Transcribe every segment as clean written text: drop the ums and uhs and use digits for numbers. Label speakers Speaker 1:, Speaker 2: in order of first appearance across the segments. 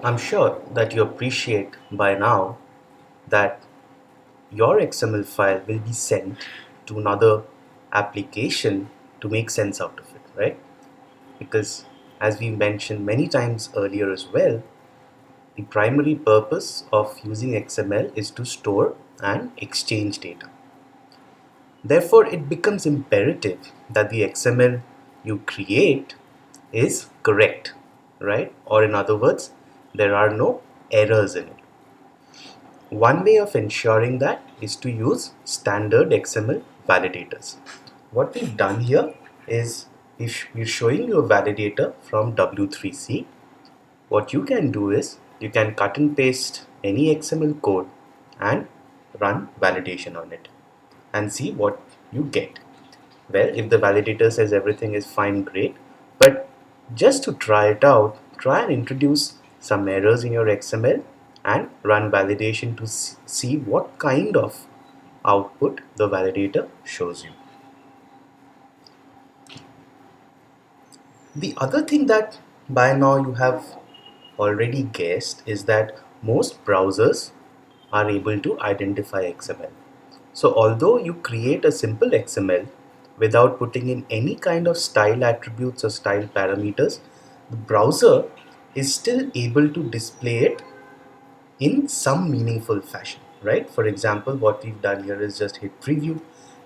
Speaker 1: I'm sure that you appreciate by now that your XML file will be sent to another application to make sense out of it, right? Because as we mentioned many times earlier as well, the primary purpose of using XML is to store and exchange data. Therefore, it becomes imperative that the XML you create is correct, right? Or in other words, there are no errors in it. One way of ensuring that is to use standard XML validators. What we've done here is we're showing you a validator from W3C. What you can do is you can cut and paste any XML code and run validation on it and see what you get. Well, if the validator says everything is fine, great. But just to try it out, try and introduce some errors in your XML and run validation to see what kind of output the validator shows you. The other thing that by now you have already guessed is that most browsers are able to identify XML. So although you create a simple XML without putting in any kind of style attributes or style parameters, the browser is still able to display it in some meaningful fashion, right? For example, what we've done here is just hit preview,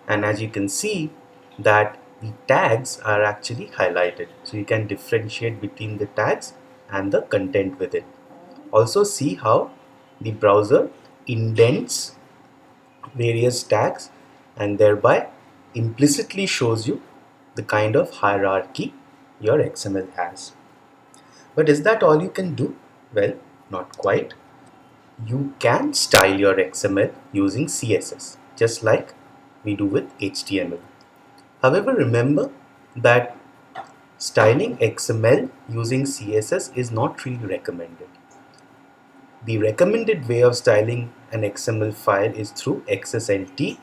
Speaker 1: and as you can see that the tags are actually highlighted, so you can differentiate between the tags and the content within. Also see how the browser indents various tags and thereby implicitly shows you the kind of hierarchy your XML has. But is that all you can do? Well, not quite. You can style your XML using CSS, just like we do with HTML. However, remember that styling XML using CSS is not really recommended. The recommended way of styling an XML file is through XSLT,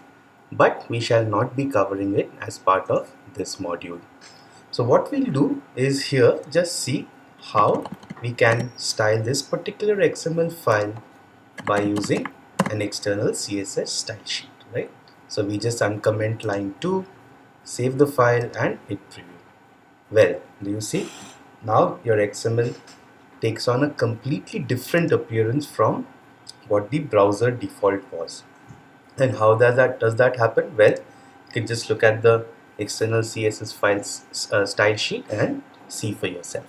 Speaker 1: but we shall not be covering it as part of this module. So what we'll do is here just see how we can style this particular XML file by using an external CSS style sheet, right? So we just uncomment line 2, save the file and hit preview. Well, do you see? Now your XML takes on a completely different appearance from what the browser default was. And how does that happen? Well, you can just look at the external CSS files style sheet and see for yourself.